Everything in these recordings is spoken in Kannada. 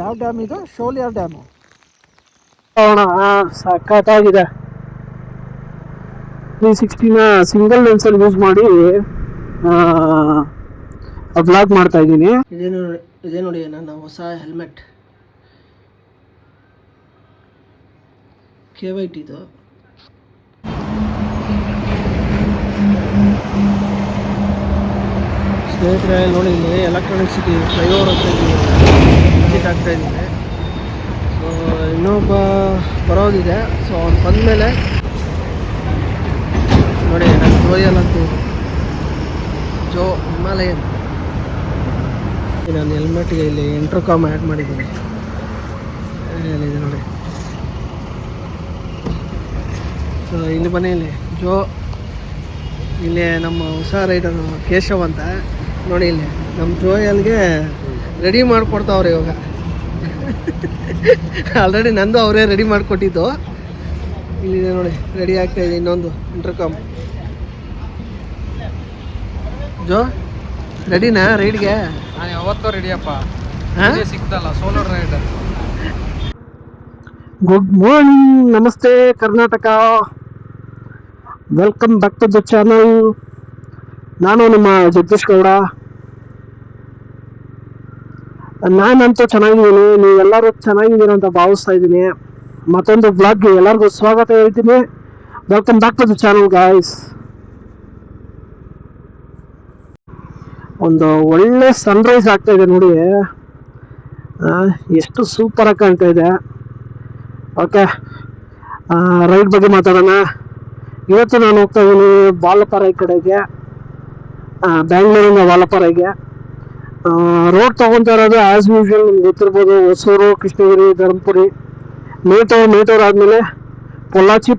ಯಾವ ಡ್ಯಾಮ್ ಇದು? ಶೋಲಿಯಾರ್ ಡ್ಯಾಮು. ಸಖತ್ತಾಗಿದೆ. 360ನ ಸಿಂಗಲ್ ಲೆನ್ಸಲ್ಲಿ ಯೂಸ್ ಮಾಡಿ ಬ್ಲಾಗ್ ಮಾಡ್ತಾ ಇದ್ದೀನಿ. ಇದೇ ನೋಡಿ ನನ್ನ ಹೊಸ ಹೆಲ್ಮೆಟ್ KYT ಇದು. ಸ್ನೇಹಿತರೆ ನೋಡಿ, ಇಲ್ಲಿ ಎಲೆಕ್ಟ್ರಾನಿಕ್ ಸಿಟಿ ಫ್ಲೈಓವರ್ ಅಂತ ವಿಸಿಟ್ ಆಗ್ತಾ ಇದ್ದೀನಿ. ಸೊ ಇನ್ನೊಬ್ಬ ಬರೋದಿದೆ. ಸೊ ಅವ್ನು ಬಂದಮೇಲೆ ನೋಡಿ, ನಾನು ರೋಯಲ್ ಅಂತ ಜೋ ಹಿಮಾಲಯನ್. ನಾನು ಹೆಲ್ಮೆಟ್ಗೆ ಇಲ್ಲಿ ಇಂಟರ್ಕಾಮ್ ಆ್ಯಡ್ ಮಾಡಿದ್ದೀನಿ. ಏನಿದೆ ನೋಡಿ. ಸೊ ಇಲ್ಲಿ ಬನ್ನಿ, ಇಲ್ಲಿ ಜೋ, ಇಲ್ಲಿ ನಮ್ಮ ಹೊಸ ರೈಡರ್ ಕೇಶವ್ ಅಂತ ನೋಡಿ. ಇಲ್ಲಿ ನಮ್ಮ ಜೋಯಲ್ಗೆ ರೆಡಿ ಮಾಡಿಕೊಡ್ತಾವ್ರೆ ಇವಾಗ. ಆಲ್ರೆಡಿ ನಂದು ಅವರೇ ರೆಡಿ ಮಾಡಿಕೊಟ್ಟಿದ್ದು. ಇಲ್ಲಿದೆ ನೋಡಿ, ರೆಡಿ ಆಗ್ತಾಯಿದೆ ಇನ್ನೊಂದು ಇಂಟರ್ಕಾಮ್. ಜೋ ರೆಡಿನಾ ರೈಡ್ಗೆ? ನಾನು ಯಾವತ್ತೂ ರೆಡಿಯಪ್ಪ. ಸಿಕ್ತಲ್ಲ ಸೋಲೋ ರೈಡರ್. ಗುಡ್ ಮಾರ್ನಿಂಗ್, ನಮಸ್ತೆ Karnataka, welcome back to the channel. ನಾನು ನಿಮ್ಮ ಜಗದೀಶ್ ಗೌಡ. ನಾನಂತೂ ಚೆನ್ನಾಗಿದ್ದೀನಿ, ನೀವೆಲ್ಲರೂ ಚೆನ್ನಾಗಿದ್ದೀರ ಅಂತ ಭಾವಿಸ್ತಾ ಇದ್ದೀನಿ. ಮತ್ತೊಂದು ಬ್ಲಾಗ್ಗೆ ಎಲ್ಲರಿಗೂ ಸ್ವಾಗತ ಹೇಳ್ತೀನಿ. Welcome back to the channel guys. ಒಂದು ಒಳ್ಳೆ ಸನ್ರೈಸ್ ಆಗ್ತಾ ಇದೆ ನೋಡಿ, ಎಷ್ಟು ಸೂಪರ್ ಆಗಿ ಕಾಣ್ತಾ ಇದೆ. ಓಕೆ, ರೈಡ್ ಬಗ್ಗೆ ಮಾತಾಡೋಣ. ಇವತ್ತು ನಾನು ಹೋಗ್ತಾ ಇದ್ದೀನಿ ವಾಲಪಾರ ಕಡೆಗೆ, ಬ್ಯಾಂಗ್ಳೂರಿಂದ ವಾಲಪಾರಗೆ. ರೋಡ್ ತೊಗೊತಾ ಇರೋದು ಆ್ಯಸ್ ಯೂಶುವಲ್ ನಿಮ್ಗೆ ಗೊತ್ತಿರ್ಬೋದು, ಹೊಸೂರು, ಕೃಷ್ಣಗಿರಿ, ಧರ್ಮಪುರಿ, ಮೇಟೂರು ಆದಮೇಲೆ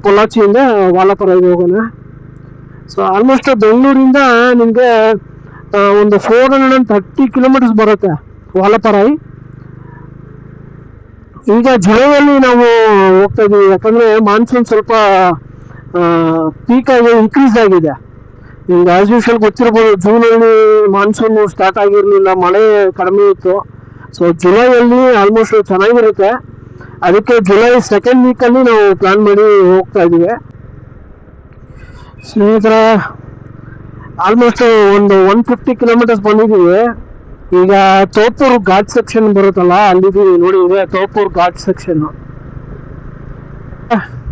ಪೊಲ್ಲಾಚಿಯಿಂದ ವಾಲಪಾರಗೆ ಹೋಗೋಣ. ಸೊ ಆಲ್ಮೋಸ್ಟ್ ಬೆಂಗಳೂರಿಂದ ನಿಮಗೆ ಒಂದು 430 ಕಿಲೋಮೀಟರ್ಸ್ ಬರುತ್ತೆ ವಾಲಪಾರೈ. ಈಗ ಜುಲೈಯಲ್ಲಿ ನಾವು ಹೋಗ್ತಾ ಇದ್ದೀವಿ, ಯಾಕಂದರೆ ಮಾನ್ಸೂನ್ ಸ್ವಲ್ಪ ಪೀಕ್ ಆಗಿ ಇನ್ಕ್ರೀಸ್ ಆಗಿದೆ. ಈಗ ಆಸ್ ಯೂಶುವಲ್ ಗೊತ್ತಿರ್ಬೋದು, ಜೂನಲ್ಲಿ ಮಾನ್ಸೂನ್ ಸ್ಟಾರ್ಟ್ ಆಗಿರಲಿಲ್ಲ, ಮಳೆ ಕಡಿಮೆ ಇತ್ತು. ಸೊ ಜುಲೈಯಲ್ಲಿ ಆಲ್ಮೋಸ್ಟ್ ಚೆನ್ನಾಗಿರುತ್ತೆ. ಅದಕ್ಕೆ ಜುಲೈ ಸೆಕೆಂಡ್ ವೀಕಲ್ಲಿ ನಾವು ಪ್ಲ್ಯಾನ್ ಮಾಡಿ ಹೋಗ್ತಾ ಇದ್ದೀವಿ. ಸ್ನೇಹಿತರ, ಆಲ್ಮೋಸ್ಟ್ ಒಂದು 150 ಕಿಲೋಮೀಟರ್ಸ್ ಬಂದಿದ್ದೀವಿ. ಈಗ ತೋಪೂರು ಘಾಟ್ ಸೆಕ್ಷನ್ ಬರುತ್ತಲ್ಲ, ಅಲ್ಲಿದ್ದೀವಿ ನೋಡಿ. ಇದೆ ತೋಪೂರು ಘಾಟ್ ಸೆಕ್ಷನ್.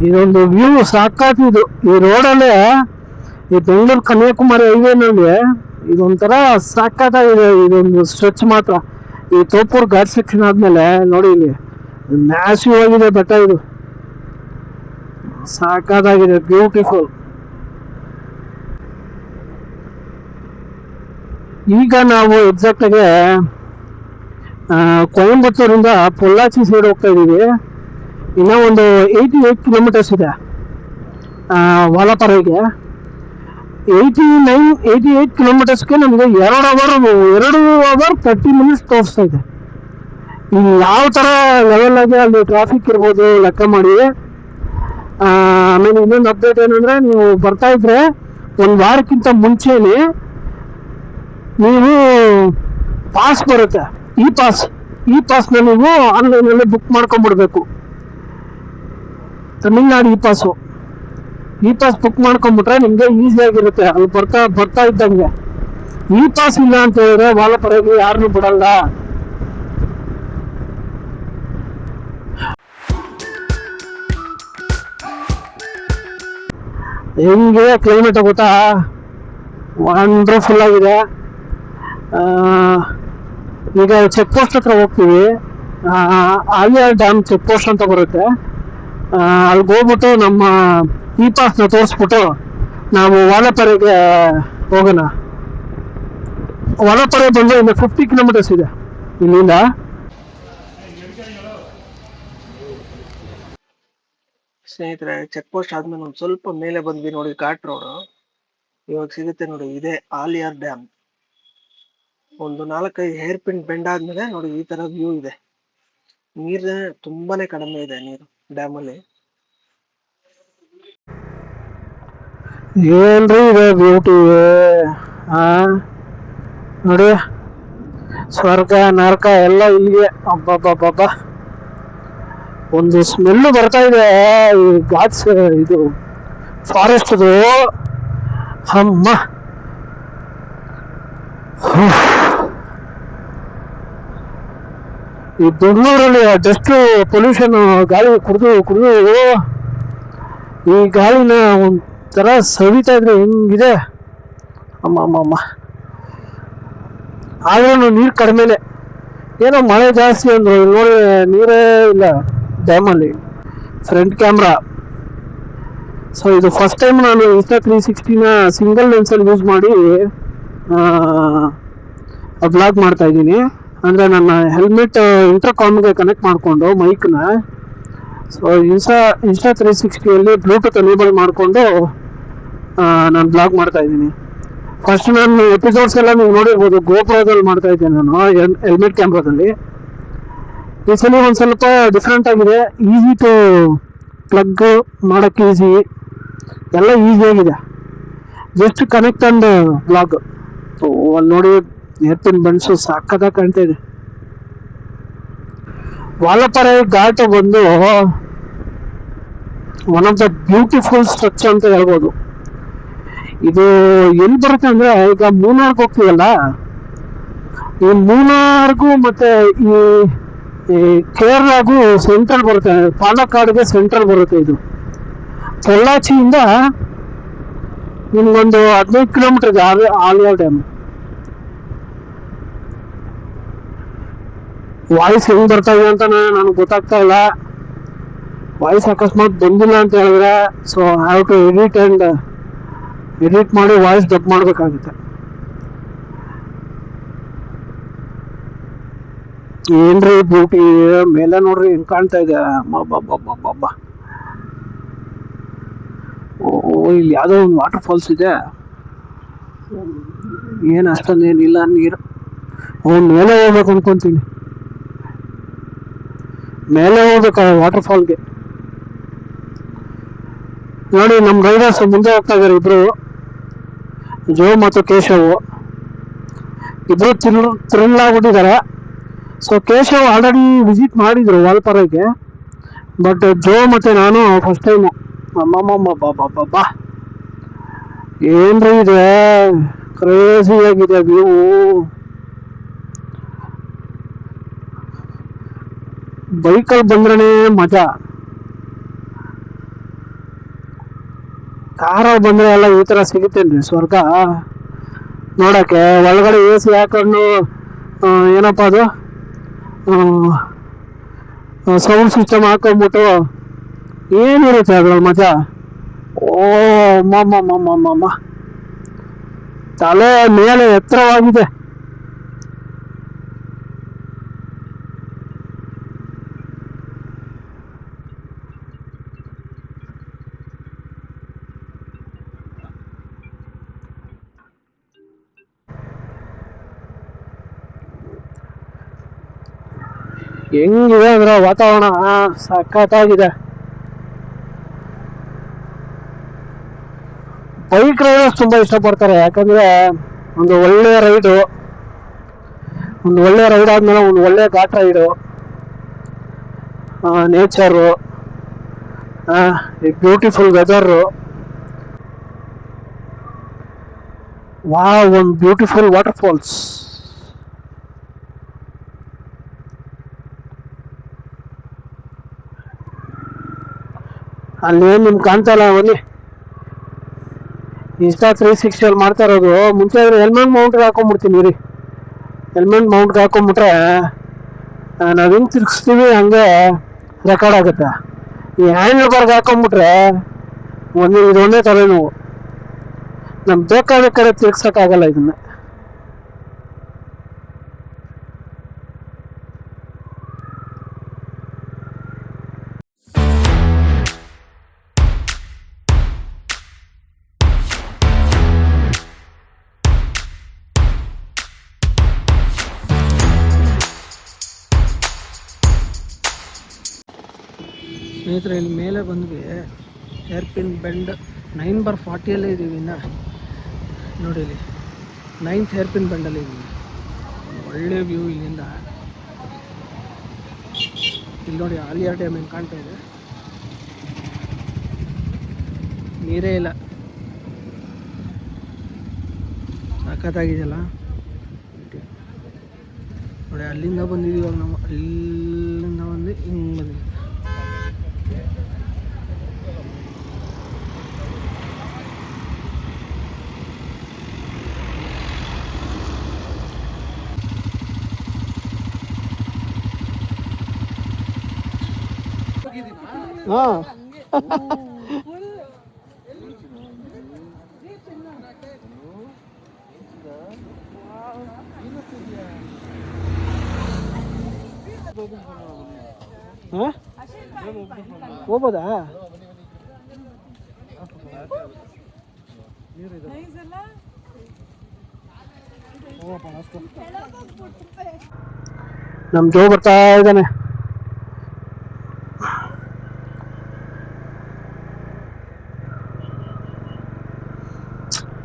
ಇದೊಂದು ವ್ಯೂ ಸಾಕಾತಿದ್ದು. ಈ ರೋಡಲ್ಲೇ, ಈ ಬೆಂಗಳೂರು ಕನ್ಯಾಕುಮಾರಿ ಹೈವೇನಲ್ಲಿ ಇದೊಂಥರ ಸಾಕಾಗಿದೆ. ಇದೊಂದು ಸ್ಟ್ರೆಚ್ ಮಾತ್ರ. ಈ ತೋಪೂರು ಘಾಟ್ ಸೆಕ್ಷನ್ ಆದ್ಮೇಲೆ ನೋಡಿ, ಇಲ್ಲಿ ಮ್ಯಾಸಿವ್ ಆಗಿದೆ ಬೆಟ್ಟ. ಇದು ಸಾಕಾಗಿದೆ, ಬ್ಯೂಟಿಫುಲ್. ಈಗ ನಾವು ಎಕ್ಸಾಕ್ಟ್ ಆಗಿ ಕೊಯಂಬತ್ತೂರಿಂದ ಪೊಲ್ಲಾಚಿ ಸೈಡ್ ಹೋಗ್ತಾ ಇದ್ದೀವಿ. ಇನ್ನೂ ಒಂದು 88 ಕಿಲೋಮೀಟರ್ಸ್ ಇದೆ ವಾಲಪಾರಗೆ. 88 ಕಿಲೋಮೀಟರ್ಸ್ಗೆ ನಮಗೆ 2 ಅವರ್ 30 ಮಿನಿಟ್ಸ್ ತೋರಿಸ್ತಾ ಇದೆ. ಇಲ್ಲಿ ಯಾವ ಥರ ಲೆವೆಲ್ ಆಗಿ ಅಲ್ಲಿ ಟ್ರಾಫಿಕ್ ಇರ್ಬೋದು ಲೆಕ್ಕ ಮಾಡಿ. ಆಮೇಲೆ ಇನ್ನೊಂದು ಅಪ್ಡೇಟ್ ಏನಂದರೆ, ನೀವು ಬರ್ತಾ ಇದ್ರೆ ಒಂದು ವಾರಕ್ಕಿಂತ ಮುಂಚೆನೇ ನೀವು ಪಾಸ್ ಬರುತ್ತೆ, ಈ ಪಾಸ್ನ ನೀವು ಆನ್ಲೈನಲ್ಲಿ ಬುಕ್ ಮಾಡ್ಕೊಂಡ್ಬಿಡ್ಬೇಕು. ತಮಿಳ್ನಾಡು ಈ ಪಾಸ್ ಬುಕ್ ಮಾಡ್ಕೊಂಡ್ಬಿಟ್ರೆ ನಿಮಗೆ ಈಸಿಯಾಗಿರುತ್ತೆ. ಅಲ್ಲಿ ಬರ್ತಾ ಇದ್ದಂಗೆ. ಈ ಪಾಸ್ ಇಲ್ಲ ಅಂತ ಹೇಳಿದ್ರೆ ವಾಲಪಾರಗೆ ಯಾರನ್ನೂ ಬಿಡಲ್ಲ. ಹೆಂಗೆ ಕ್ಲೈಮೇಟ್ ಗೊತ್ತಾ, ವಂಡರ್ಫುಲ್ ಆಗಿದೆ. ಈಗ ಚೆಕ್ ಪೋಸ್ಟ್ ಹತ್ರ ಹೋಗ್ತೀವಿ. ಆಲಿಯಾರ್ ಡ್ಯಾಮ್ ಚೆಕ್ ಪೋಸ್ಟ್ ಅಂತ ಬರುತ್ತೆ. ಅಲ್ಲಿಗೆ ಹೋಗ್ಬಿಟ್ಟು ನಮ್ಮ ಈ ಪಾಸ್ನ ತೋರಿಸ್ಬಿಟ್ಟು ನಾವು ವಾಲಪಾರಗೆ ಹೋಗೋಣ. ವಾಲಪಾರ ಬಂದು ಇನ್ನು 50 ಕಿಲೋಮೀಟರ್ಸ್ ಇದೆ ಇಲ್ಲಿಂದ. ಸ್ನೇಹಿತರೆ, ಚೆಕ್ ಪೋಸ್ಟ್ ಆದ್ಮೇಲೆ ಒಂದು ಸ್ವಲ್ಪ ಮೇಲೆ ಬಂದ್ವಿ ನೋಡಿ, ಘಾಟ್ ರೋಡ್ ಇವಾಗ ಸಿಗುತ್ತೆ ನೋಡಿ. ಇದೆ ಆಲಿಯಾರ್ ಡ್ಯಾಮ್. ಒಂದು 4-5 ಹೇರ್ ಪಿನ್ ಬೆಂಡ್ ಆದ್ಮೇಲೆ ನೋಡಿ ಈ ತರ ವ್ಯೂ ಇದೆ. ನೀರು ತುಂಬಾನೇ ಕಡಿಮೆ ಇದೆ, ನೀರು ಡ್ಯಾಮಲ್ಲಿ. ಏನ್ರಿ ಇದೆ ಬ್ಯೂಟಿ. ಆ ನೋಡಿ, ಸ್ವರ್ಗ ನರಕ ಎಲ್ಲ ಇಲ್ಲಿಗೆ. ಅಬ್ಬಬ್ಬಬ್ಬ, ಒಂದು ಸ್ಮೆಲ್ಲು ಬರ್ತಾ ಇದೆ ಈ ಘಾಟ್ಸ್, ಇದು ಫಾರೆಸ್ಟ್ದು. ಅಮ್ಮ, ಈ ಬೆಂಗಳೂರಲ್ಲಿ ಡಸ್ಟ್ ಪೊಲ್ಯೂಷನ್ ಗಾಳಿ ಕುಡಿದು ಈ ಗಾಳಿನ ಒಂಥರ ಸವಿತಾ ಇದ್ರೆ ಹೆಂಗಿದೆ. ಅಮ್ಮ ಅಮ್ಮ ಅಮ್ಮ. ಆದ್ರೂ ನೀರು ಕಡಿಮೆನೆ, ಏನೋ ಮಳೆ ಜಾಸ್ತಿ ಅಂದ್ರು. ನೋಡಿ, ನೀರೇ ಇಲ್ಲ ಡ್ಯಾಮಲ್ಲಿ. Front camera. ಸೊ ಇದು ಫಸ್ಟ್ ಟೈಮ್ ನಾನು Insta360ನ ಸಿಂಗಲ್ ಲೆನ್ಸಲ್ಲಿ ಯೂಸ್ ಮಾಡಿ ಬ್ಲಾಗ್ ಮಾಡ್ತಾ ಇದ್ದೀನಿ. ಅಂದರೆ ನನ್ನ ಹೆಲ್ಮೆಟ್ ಇಂಟರ್ಕಾಮ್ಗೆ ಕನೆಕ್ಟ್ ಮಾಡಿಕೊಂಡು ಮೈಕ್ನ, ಸೊ Insta360ಯಲ್ಲಿ ಬ್ಲೂಟೂತ್ ಎನೇಬಲ್ ಮಾಡಿಕೊಂಡು ನಾನು ಬ್ಲಾಗ್ ಮಾಡ್ತಾ ಇದ್ದೀನಿ. ಫಸ್ಟ್ ನಾನು ಎಪಿಸೋಡ್ಸ್ ಎಲ್ಲ ನೀವು ನೋಡಿರ್ಬೋದು, ಗೋಪ್ರೋದಲ್ಲಿ ಮಾಡ್ತಾ ಇದ್ದೇನೆ ನಾನು ಹೆಲ್ಮೆಟ್ ಕ್ಯಾಮ್ರಾದಲ್ಲಿ. ಈ ಸಲ ಒಂದು ಸ್ವಲ್ಪ ಡಿಫ್ರೆಂಟ್ ಆಗಿದೆ. ಈಸಿ ಟು ಪ್ಲಗ್ ಮಾಡೋಕ್ಕೆ ಈಸಿ, ಎಲ್ಲ ಈಸಿಯಾಗಿದೆ. Just connect and vlog. ಅಲ್ಲಿ ನೋಡಿ, ಏರ್ಪಿನ್ ಬನ್ಸು ಸಾಕದಾಗಿ ಕಾಣ್ತಾ ಇದೆ. ವಾಲಪಾರೆ ಘಾಟ್ ಬಂದು one of the beautiful structure ಅಂತ ಹೇಳ್ಬೋದು. ಇದು ಎಲ್ಲಿ ಬರುತ್ತೆ ಅಂದ್ರೆ, ಈಗ ಮೂನಾರ್ಗೆ ಹೋಗ್ತೀವಲ್ಲ, ಈ ಮೂನಾರ್ಗೂ ಮತ್ತೆ ಈ ಕೇರಳಗೂ ಸೆಂಟ್ರಲ್ ಬರುತ್ತೆ, ಪಾಲಕ್ಕಾಡ್ಗೆ ಸೆಂಟ್ರಲ್ ಬರುತ್ತೆ. ಇದು ಪೊಳ್ಳಾಚಿಯಿಂದ ನಿಮ್ಗೊಂದು 15 ಕಿಲೋಮೀಟರ್ ಇದೆ ಆಲಿಯಾರ್ ಡ್ಯಾಮ್. ವಾಯ್ಸ್ ಹೆಂಗ್ ಬರ್ತಾ ಇದೆ ಅಂತ ನನಗೆ ಗೊತ್ತಾಗ್ತಾ ಇಲ್ಲ. ವಾಯ್ಸ್ ಅಕಸ್ಮಾತ್ ಬಂದಿಲ್ಲ ಅಂತ ಹೇಳಿದ್ರೆ, ಸೊ ಹ್ಯಾವ್ ಟು ಎಡಿಟ್ ಮಾಡಿ ವಾಯ್ಸ್ ಡಬ್ ಮಾಡಬೇಕಾಗುತ್ತೆ. ಏನ್ರಿ ಬ್ಯೂಟಿ, ಮೇಲೆ ನೋಡ್ರಿ ಹೆಂಗ್ ಕಾಣ್ತಾ ಇದೆ. ಅಬ್ಬಬ್ಬಬ್ಬಬ್ಬ. ಇಲ್ಲಿ ಯಾವುದೋ ಒಂದು ವಾಟರ್ ಫಾಲ್ಸ್ ಇದೆ. ಏನು ಅಷ್ಟೊಂದೇನಿಲ್ಲ ನೀರು. ಮೇಲೆ ಹೋಗ್ಬೇಕು ಅನ್ಕೊಂತೀನಿ, ಮೇಲೆ ಹೋಗ್ಬೇಕು ವಾಟರ್ ಫಾಲ್ಗೆ. ನೋಡಿ, ನಮ್ಮ ರೈಡರ್ಸ್ ಮುಂದೆ ಹೋಗ್ತಾ ಇದಾರೆ ಇಬ್ರು, ಜೋ ಮತ್ತು ಕೇಶವ್. ಇಬ್ರು ಥ್ರಿಲ್ ಆಗ್ಬಿಟ್ಟಿದ್ದಾರೆ. ಸೊ ಕೇಶವ್ ಆಲ್ರೆಡಿ ವಿಸಿಟ್ ಮಾಡಿದ್ರು ವಾಲ್ಪಾರೆಗೆ, ಬಟ್ ಜೋ ಮತ್ತೆ ನಾನು ಫಸ್ಟ್ ಟೈಮು. ಅಮ್ಮಮ್ಮಬ್ಬಬ್ಬಬ್ಬ, ಏನ್ರಿ ಇದೆ, ಕ್ರೇಜಿ ಆಗಿದೆ ವ್ಯೂ. ಬೈಕಲ್ಲಿ ಬಂದ್ರೆ ಮಜಾ, ಕಾರಲ್ಲಿ ಬಂದ್ರೆ ಎಲ್ಲ ಈ ತರ ಸಿಗುತ್ತೇನ್ರಿ ಸ್ವರ್ಗ ನೋಡಕ್ಕೆ. ಒಳಗಡೆ AC ಹಾಕೊಂಡು ಏನಪ್ಪ ಅದು ಸೌಂಡ್ ಸಿಸ್ಟಮ್ ಹಾಕೊಂಡ್ಬಿಟ್ಟು ಏನಿರುತ್ತೆ ಅದ್ರಲ್ಲಿ ಮಜಾ. ಓ ಮಮ್ಮ, ತಲೆ ಮೇಲೆ ಎತ್ತರವಾಗಿದೆ. ಹೆಂಗಿದೆ ಅಂದ್ರೆ ವಾತಾವರಣ ಸಖತ್ತಾಗಿದೆ. ಬೈಕ್ ರೈಡರ್ಸ್ ತುಂಬಾ ಇಷ್ಟಪಡ್ತಾರೆ, ಯಾಕಂದ್ರೆ ಒಂದು ಒಳ್ಳೆ ರೈಡ್ ಆದ್ಮೇಲೆ ಒಂದು ಒಳ್ಳೆ ghat raid, nature, beautiful weather, ಒಂದು ಬ್ಯೂಟಿಫುಲ್ ವಾಟರ್ ಫಾಲ್ಸ್. ಅಲ್ಲೇನು ನಿಮ್ಗೆ ಕಾಣ್ತಾ ಇಲ್ಲ, ಬನ್ನಿ. Insta360 ಅಲ್ಲಿ ಮಾಡ್ತಾ ಇರೋದು. ಮುಂಚೆ ಆದ್ರೆ ಹೆಲ್ಮೆಟ್ ಮೌಂಟ್ಗೆ ಹಾಕೊಂಡ್ಬಿಡ್ತೀನಿ ರೀ. ಹೆಲ್ಮೆಟ್ ಮೌಂಟ್ಗೆ ಹಾಕೊಂಡ್ಬಿಟ್ರೆ ನಾವು ಹೆಂಗೆ ತಿರ್ಗಿಸ್ತೀವಿ ಹಂಗೆ ರೆಕಾರ್ಡ್ ಆಗುತ್ತೆ. ಈ ಹ್ಯಾಂಡಲ್ ಬಾರ್ಗೆ ಹಾಕೊಂಡ್ಬಿಟ್ರೆ ಇದೊಂದೇ ತಲೆನೋವು, ನಮ್ಗೆ ಬೇಕಾದ ಕಡೆ ತಿರ್ಗ್ಸೋಕ್ಕಾಗಲ್ಲ ಇದನ್ನ. ಸ್ನೇಹಿತರೆ ಇಲ್ಲಿ ಮೇಲೆ ಬಂದ್ವಿ, ಹೇರ್ಪಿನ್ ಬೆಂಡ್ 9/40 ಇದ್ದೀವಿ. ಇನ್ನು ನೋಡಿ ಇಲ್ಲಿ 9th ಹೇರ್ಪಿನ್ ಬೆಂಡಲ್ಲಿ ಇದ್ದೀವಿ. ಒಳ್ಳೆ ವ್ಯೂ ಇಲ್ಲಿಂದ. ಇಲ್ಲಿ ನೋಡಿ ಆಲಿಯಾರ್ ಡ್ಯಾಮ್ ಹೆಂಗೆ ಕಾಣ್ತಾ ಇದೆ, ನೀರೇ ಇಲ್ಲ, ಸಖತ್ತಾಗಿದೆಯಲ್ಲ ನೋಡಿ. ಅಲ್ಲಿಂದ ಬಂದಿದ್ದೀವಿ ಇವಾಗ ನಾವು, ಅಲ್ಲಿಂದ ಬಂದು ಹಿಂಗೆ ಬಂದಿದ್ದೀವಿ. ಹಾಂ ಹಾಂ ಹೋಗ್ಬೋದಾ? ನಮ್ಮ ಜೋ ಬರ್ತಾ ಇದ್ದಾನೆ.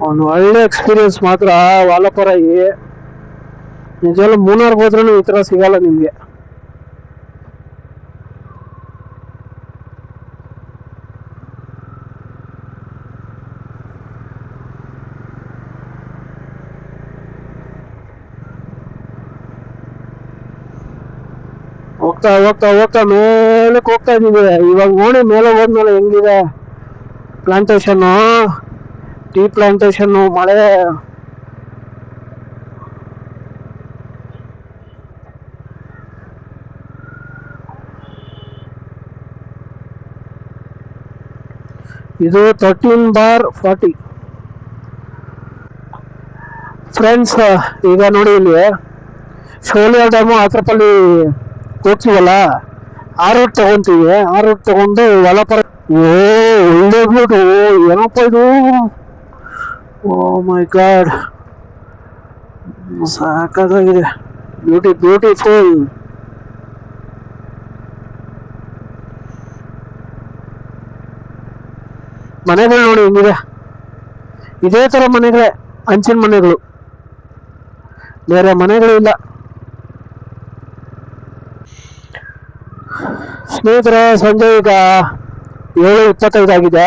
ಒಂದು ಒಳ್ಳೆ ಎಕ್ಸ್ಪೀರಿಯನ್ಸ್ ಮಾತ್ರ ವಾಲಪರಾಯಿ. ನಿಜವಲ್ಲ ಮೂನಾರ್ಗೆ ಹೋದ್ರೂ ಈ ಥರ ಸಿಗಲ್ಲ ನಿಮಗೆ. ಹೋಗ್ತಾ ಹೋಗ್ತಾ ಹೋಗ್ತಾ ಮೇಲಕ್ಕೆ ಹೋಗ್ತಾ ಇದ್ದೀವಿ. ಇವಾಗ ನೋಡಿ ಮೇಲೆ ಹೋದ್ಮೇಲೆ ಹೆಂಗಿದೆ ಪ್ಲಾಂಟೇಶನ್ನು, ಟೀ ಪ್ಲಾಂಟೇಶನ್ನು, ಮಳೆ. ಇದು 13/40 ಫ್ರೆಂಡ್ಸ್. ಈಗ ನೋಡಿ ಇಲ್ಲಿ ಶೋಲಿಯಾರ್ ಡ್ಯಾಮು ಆತ್ರಪಲ್ಲಿ ಹೋಗ್ತೀವಲ್ಲ, ಆ ರೂಟ್ ತಗೊಂತೀವಿ. ಆ ರೂಟ್ ತಗೊಂಡು ವಾಲಪರ. ಒಳ್ಳೆ ಬ್ಯೂಟು, ಏನಪ್ಪ ಇದು, ಓ ಮೈ ಗಾಡ್, ಸಾಕಾಗಿದೆ. ಬ್ಯೂಟಿಫುಲ್. ಮನೆಗಳು ನೋಡಿ ಹೆಂಗಿದೆ, ಇದೇ ತರ ಮನೆಗಳೇ, ಹಂಚಿನ ಮನೆಗಳು, ಬೇರೆ ಮನೆಗಳು ಇಲ್ಲ. ಸ್ನೇಹಿತರೆ ಸಂಜೆ ಈಗ 7:25 ಆಗಿದೆ.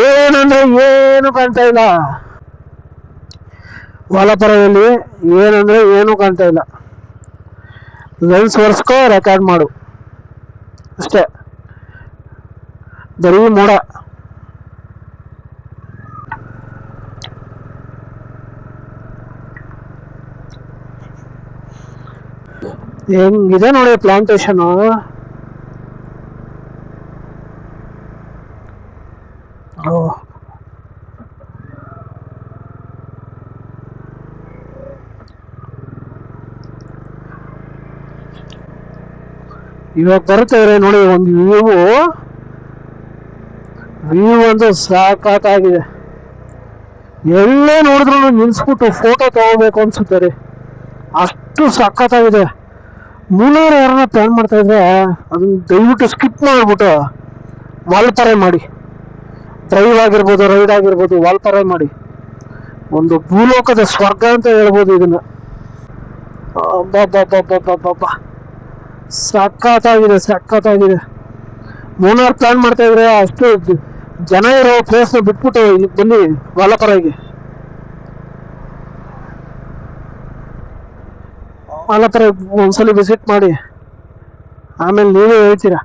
ಏನಂದ್ರೆ ಏನು ಕಾಣ್ತಾ ಇಲ್ಲ ವಾಲಪರದಲ್ಲಿ, ಏನಂದ್ರೆ ಏನು ಕಾಣ್ತಾ ಇಲ್ಲ. ಲೆನ್ಸ್ ಒರೆಸ್ಕೋ, ರೆಕಾರ್ಡ್ ಮಾಡು ಅಷ್ಟೇ, ಬರೀ ಮೋಡ. ಹೆಂಗಿದೆ ನೋಡಿ ಪ್ಲಾಂಟೇಶನ್. ಇವಾಗ ಬರುತ್ತೆ ನೋಡಿ ಒಂದು ವ್ಯೂ ಒಂದು ಸಾಕಾಗಿದೆ. ಎಲ್ಲೇ ನೋಡಿದ್ರು ನಿಲ್ಸ್ಬಿಟ್ಟು ಫೋಟೋ ತಗೋಬೇಕು ಅನ್ಸುತ್ತೆ ರೀ, ಅಷ್ಟು ಸಖತ್ತಾಗಿದೆ. ಮೂನಾರ್ ಯಾರನ್ನ ಪ್ಲಾನ್ ಮಾಡ್ತಾ ಇದ್ರೆ ಅದನ್ನ ದಯವಿಟ್ಟು ಸ್ಕಿಪ್ ಮಾಡಿಬಿಟ್ಟು ವಾಲ್ಪಾರೆ ಮಾಡಿ, ಡ್ರೈವ್ ಆಗಿರ್ಬೋದು, ರೈಡ್ ಆಗಿರ್ಬೋದು, ವಾಲ್ಪಾರೆ ಮಾಡಿ. ಒಂದು ಭೂಲೋಕದ ಸ್ವರ್ಗ ಅಂತ ಹೇಳ್ಬೋದು ಇದನ್ನ. ಸಖತ್ತಾಗಿದೆ. ಮೂನಾರ್ ಪ್ಲಾನ್ ಮಾಡ್ತಾ ಇದ್ರೆ ಅಷ್ಟು ಜನ ಇರೋ ಪ್ಲೇಸ್ನ ಬಿಟ್ಬಿಟ್ಟು ಇಲ್ಲಿ ಬನ್ನಿ ವಾಲಪರಾಯಿಗೆ. ವಾಲಪರಾಯಿ ಒಂದ್ಸಲಿ ವಿಸಿಟ್ ಮಾಡಿ, ಆಮೇಲೆ ನೀವೇ ಹೇಳ್ತೀರಾ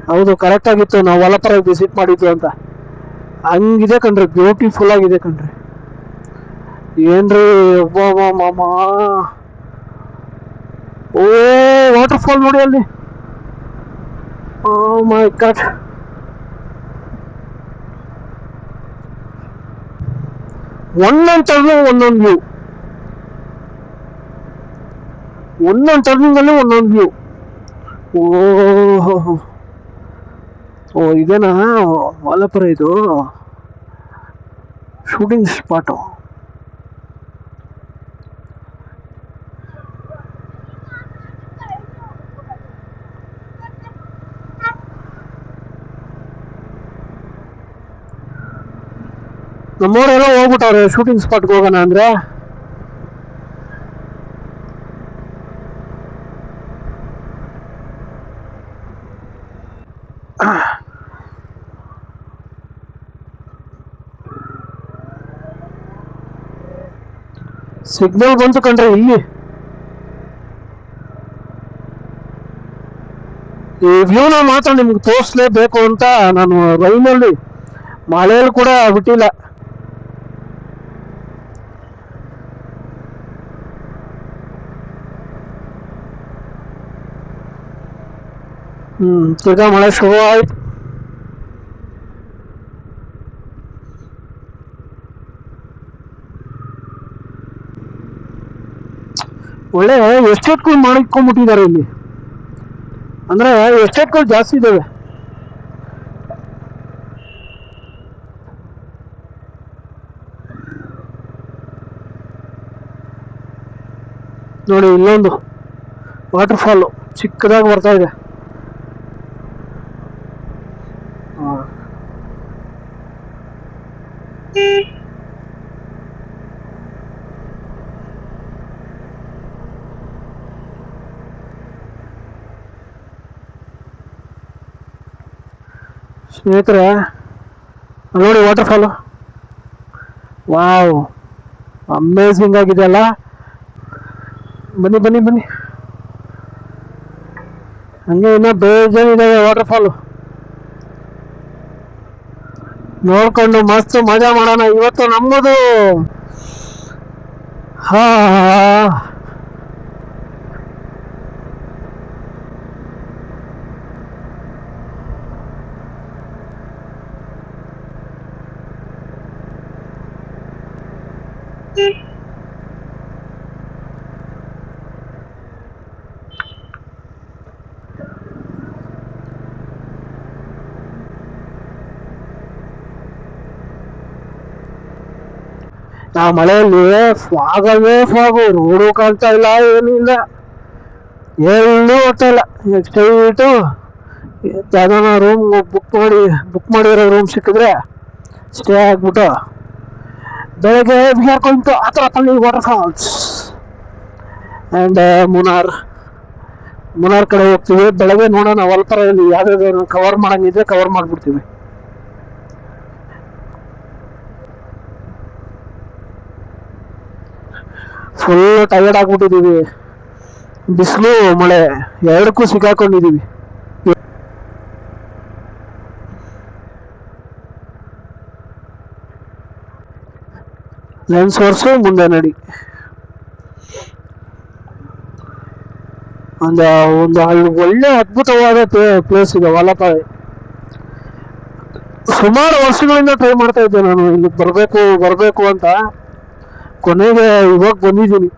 ಹೌದು ಕರೆಕ್ಟ್ ಆಗಿತ್ತು ನಾವು ವಾಲಪರಾಯಿ ವಿಸಿಟ್ ಮಾಡಿದ್ವಿ ಅಂತ. ಹಂಗಿದೆ ಕಣ್ರಿ, ಬ್ಯೂಟಿಫುಲ್ ಆಗಿದೆ ಕಣ್ರಿ. ಏನ್ರಿ ಮಾಮ, ಓ ವಾಟರ್ ಫಾಲ್ ನೋಡಿ ಅಲ್ಲಿ. ಓ ಮೈ ಗಾಡ್, ಒಂದೊಂದು ಟರ್ನಿಂಗ್ ಒಂದೊಂದು ವ್ಯೂ, ಒಂದೊಂದು ಟರ್ನಿಂಗ್ ಅಲ್ಲಿ ಒಂದೊಂದು ವ್ಯೂ. ಓ ಇದೇನಾ ವಾಲಪುರ, ಇದು ಶೂಟಿಂಗ್ ಸ್ಪಾಟು. ನಮ್ಮವರೆಲ್ಲ ಹೋಗ್ಬಿಟ್ಟವ್ರೆ ಶೂಟಿಂಗ್ ಸ್ಪಾಟ್ಗೆ ಹೋಗೋಣ ಅಂದ್ರೆ. ಸಿಗ್ನಲ್ ಬಂತು ಕಂಡ್ರೆ ಇಲ್ಲಿ. ಈ ವ್ಯೂನ ಮಾತ್ರ ನಿಮ್ಗೆ ತೋರಿಸ್ಲೇಬೇಕು ಅಂತ ನಾನು ರೈಲಲ್ಲಿ ಮಳೆಯಲ್ಲಿ ಕೂಡ ಬಿಟ್ಟಿಲ್ಲ. ತಿರ್ಗಾ ಮಳೆ ಶುರು ಆಯ್ತು. ಒಳ್ಳೆ ಎಸ್ಟೇಟ್ಗಳು ಮಾಡಿಕೊಂಡ್ಬಿಟ್ಟಿದ್ದಾರೆ ಇಲ್ಲಿ. ಅಂದ್ರೆ ಎಸ್ಟೇಟ್ಗಳು ಜಾಸ್ತಿ ಇದಾವೆ. ನೋಡಿ ಇಲ್ಲೊಂದು ವಾಟರ್ ಫಾಲ್ ಚಿಕ್ಕದಾಗಿ ಬರ್ತಾ ಇದೆ. ಸ್ನೇಹಿತರೆ ನೋಡಿ ವಾಟರ್ ಫಾಲು, ವಾವ್ ಅಮೇಝಿಂಗ್ ಆಗಿದೆ ಅಲ್ಲ. ಬನ್ನಿ ಬನ್ನಿ ಬನ್ನಿ, ಹಂಗೆ ಇನ್ನ ಬೇಜಾನಿದ್ದಾವೆ ವಾಟರ್ ಫಾಲು. ನೋಡ್ಕೊಂಡು ಮಸ್ತ್ ಮಜಾ ಮಾಡೋಣ ಇವತ್ತು ನಮ್ಮದು. ಹಾ ಆ ಮಳೆಯಲ್ಲಿ ಫಾಗವೇ ಫಾಗು, ರೋಡು ಕಾಣ್ತಾ ಇಲ್ಲ, ಏನೂ ಇಲ್ಲ, ಎಲ್ಲೂ ಹೋಗ್ತಾ ಇಲ್ಲ. ಸ್ಟ್ರೈಟು ಯಾವ್ದಾನ ರೂಮ್ ಬುಕ್ ಮಾಡಿರೋ ರೂಮ್ ಸಿಕ್ಕಿದ್ರೆ ಸ್ಟೇ ಆಗ್ಬಿಟ್ಟು ಬೆಳಗ್ಗೆ we are going to Athirappilly water falls and Munnar ಕಡೆ ಹೋಗ್ತೀವಿ. ಬೆಳಗ್ಗೆ ನೋಡೋಣ ವಲ್ಪರಲ್ಲಿ ಯಾವ್ಯಾವ ಕವರ್ ಮಾಡಂಗಿದ್ರೆ ಕವರ್ ಮಾಡ್ಬಿಡ್ತೀವಿ. ಫುಲ್ ಟಯರ್ಡ್ ಆಗ್ಬಿಟ್ಟಿದೀವಿ, ಬಿಸಿಲು ಮಳೆ ಎರಡಕ್ಕೂ ಸಿಕ್ಕಾಕೊಂಡಿದೀವಿ. ಲೆನ್ಸ್ ವರ್ಸು ಮುಂದೆ ನಡಿ. ಒಂದು ಅಲ್ಲಿ ಒಳ್ಳೆ ಅದ್ಭುತವಾದ ಪ್ಲೇಸ್ ಇದೆ ವಾಲಪಾಯಿ. ಸುಮಾರು ವರ್ಷಗಳಿಂದ ಟ್ರೈ ಮಾಡ್ತಾ ಇದ್ದೆ ನಾನು ಇಲ್ಲಿ ಬರಬೇಕು ಅಂತ. ಕೊನೆಗೆ ಇವಾಗ ಬಂದಿದ್ದೀನಿ.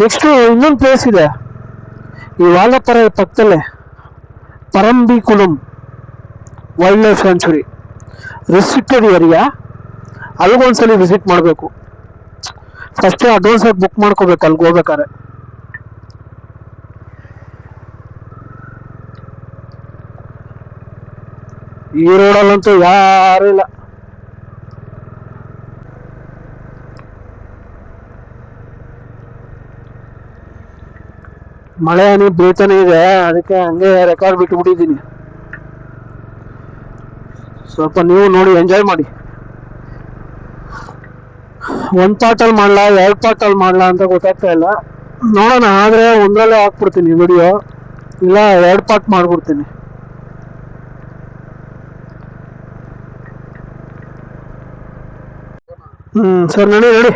ನೆಕ್ಸ್ಟ್ ಇನ್ನೊಂದು ಪ್ಲೇಸ್ ಇದೆ ಈ ವಾಲಪಾಯಿ ಪಕ್ಕದಲ್ಲೇ, Parambikulam wildlife sanctuary, restricted area. ಅಲ್ಲಿಗೊಂದ್ಸಲಿ ವಿಸಿಟ್ ಮಾಡಬೇಕು. ಫಸ್ಟ್ ಅಡ್ವಾನ್ಸ್ ಆಗಿ ಬುಕ್ ಮಾಡ್ಕೋಬೇಕು ಅಲ್ಲಿಗೆ ಹೋಗ್ಬೇಕಾರೆ. ಈ ರೋಡಲ್ಲಂತೂ ಯಾರು ಇಲ್ಲ. ಮಳೆ ಹನಿ ಬೀಳ್ತಾನೆ ಇದೆ, ಅದಕ್ಕೆ ಹಂಗೆ ರೆಕಾರ್ಡ್ ಬಿಟ್ಬಿಟ್ಟಿದ್ದೀನಿ. ಸ್ವಲ್ಪ ನೀವು ನೋಡಿ ಎಂಜಾಯ್ ಮಾಡಿ. ಒಂದು ಪಾರ್ಟಲ್ಲಿ ಮಾಡಲಾ 2 ಪಾರ್ಟಲ್ಲಿ ಮಾಡಲಾ ಅಂತ ಗೊತ್ತಾಗ್ತಾ ಇಲ್ಲ. ನೋಡೋಣ, ಆದರೆ ಒಂದರಲ್ಲೇ ಹಾಕ್ಬಿಡ್ತೀನಿ ವಿಡಿಯೋ, ಇಲ್ಲ 2 ಪಾರ್ಟ್ ಮಾಡ್ಬಿಡ್ತೀನಿ. ಸರ್ ನಡಿ.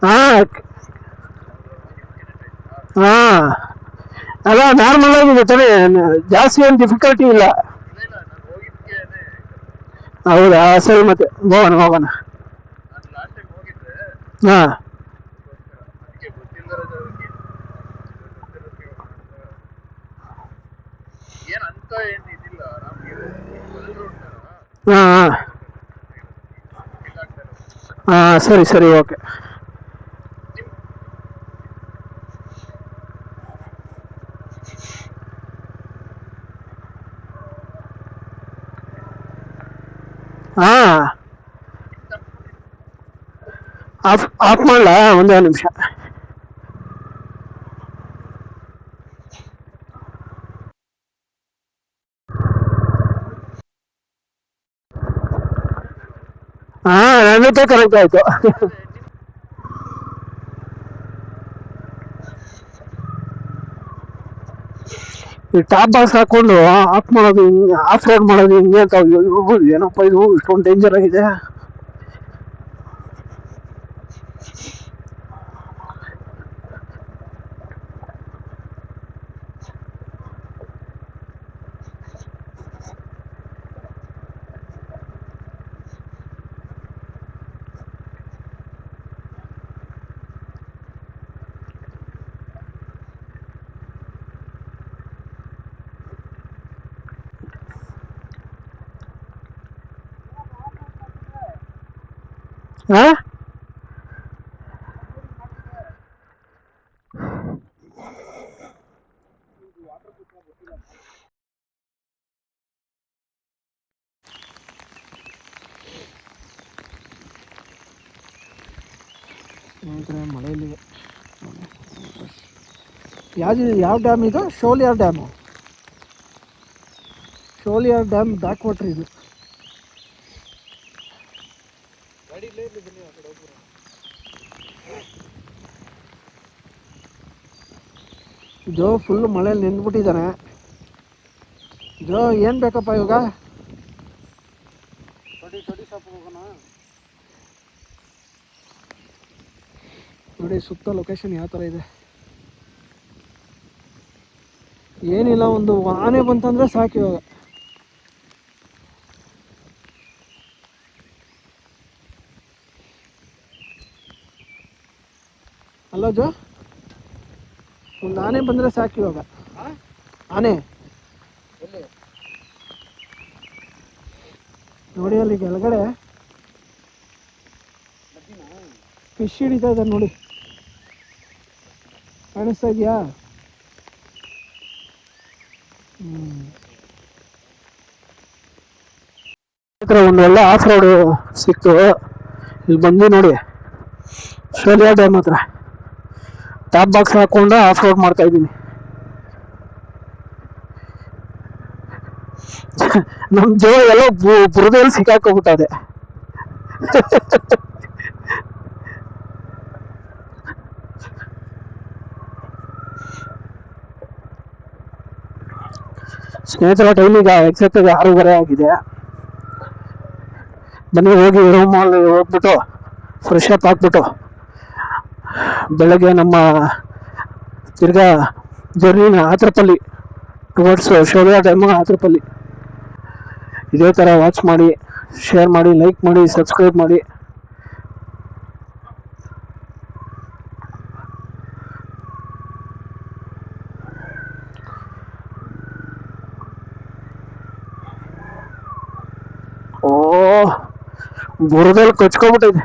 ಹಾ ಅಲ್ಲ, ನಾರ್ಮಲ್ ಆಗಿದೆ ತಾನೇ, ಜಾಸ್ತಿ ಏನು ಡಿಫಿಕಲ್ಟಿ ಇಲ್ಲ. ಹೌದಾ, ಸರಿ ಮತ್ತೆ ಹೋಗೋಣ. ಹಾ ಹಾ ಹಾ ಸರಿ ಸರಿ ಓಕೆ. ಹಾ ಆಫ್ ಮಾಡಲ ಒಂದೇ ನಿಮಿಷ. ಹಾ ನನ್ನದೇ ಕರೆಕ್ಟ್ ಆಯ್ತು. ಈ ಟಾಪ್ ಬಾಕ್ಸ್ ಹಾಕೊಂಡು ಆಫ್ ಮಾಡೋದು ಹಿಂಗೆ, ಆಫ್ ರೋಡ್ ಮಾಡೋದು ಹಿಂಗೆ ಅಂತ ಏನಪ್ಪ ಇದು ಇಷ್ಟೊಂದು ಡೇಂಜರ್ ಆಗಿದೆ. ಹಾ ಮಳೆಯಲ್ಲಿ ಯಾವ ಡ್ಯಾಮ್ ಇದು? ಶೋಲಿಯಾರ್ ಡ್ಯಾಮು. ಶೋಲಿಯಾರ್ ಡ್ಯಾಮ್ ಬ್ಯಾಕ್ ವಾಟ್ರ್ ಇದು. ಜೋ ಫುಲ್ ಮಳೆಯಲ್ಲಿ ನೆಂದ್ಬಿಟ್ಟಿದ್ದಾನೆ. ಜೋ ಏನು ಬೇಕಪ್ಪ ಇವಾಗ? ನೋಡಿ ಸುತ್ತ ಲೊಕೇಶನ್ ಯಾವ ಥರ ಇದೆ. ಏನಿಲ್ಲ, ಒಂದು ಆನೆ ಬಂತಂದರೆ ಸಾಕು ಇವಾಗ. ಅಲ್ಲ ಜೋ, ಒಂದು ಆನೆ ಬಂದರೆ ಸಾಕು ಇವಾಗ. ಆನೆ ನೋಡಿ ಅಲ್ಲಿ ಕೆಳಗಡೆ ಫಿಶ್ ಹಿಡಿತಾ ಇದ್ದಾರೆ ನೋಡಿ, ಕಾಣಿಸ್ತಾ ಇದೆಯಾ? ಒಂದು ಒಳ್ಳೆ ಆಫ್ ರೋಡ್ ಸಿಕ್ತು. ಇಲ್ಲಿ ಬಂದು ನೋಡಿ, ಶೋಲಿಯಾ ಡ್ಯಾಮ್ ಹತ್ರ ಟಾಪ್ ಬಾಕ್ಸ್ ಹಾಕೊಂಡು ಆಫ್ ರೋಡ್ ಮಾಡ್ತಾ ಇದ್ದೀನಿ. ನಮ್ ಜೋ ಎಲ್ಲ ಬುರದಲ್ಲಿ ಸಿಕ್ಕಾಕೋಗ್ಬಿಟ್ಟದೆ. ಸ್ನೇಹಿತರ ಟೈಮ್ ಈಗ ಎಕ್ಸಾಕ್ಟ್ 6:30 ಆಗಿದೆ. ಬನ್ನಿ ಹೋಗಿ ರೂಮಲ್ಲಿ ಹೋಗ್ಬಿಟ್ಟು ಫ್ರೆಶ್ ಅಪ್ ಹಾಕ್ಬಿಟ್ಟು ಬೆಳಗ್ಗೆ ನಮ್ಮ ತಿರ್ಗಾ ಜರ್ನಿನ ಆತ್ರಪಲ್ಲಿ ಟುವರ್ಡ್ಸ್ ಶೋಲಿಯಾ ಡ್ಯಾಮ್ ಆತ್ರಪಲ್ಲಿ ಇದೇ ಥರ ವಾಚ್ ಮಾಡಿ, ಶೇರ್ ಮಾಡಿ, ಲೈಕ್ ಮಾಡಿ, ಸಬ್ಸ್ಕ್ರೈಬ್ ಮಾಡಿ. ಓ ಬುರದಲ್ಲಿ ಕೊಚ್ಕೊಬಿಟ್ಟಿದೆ.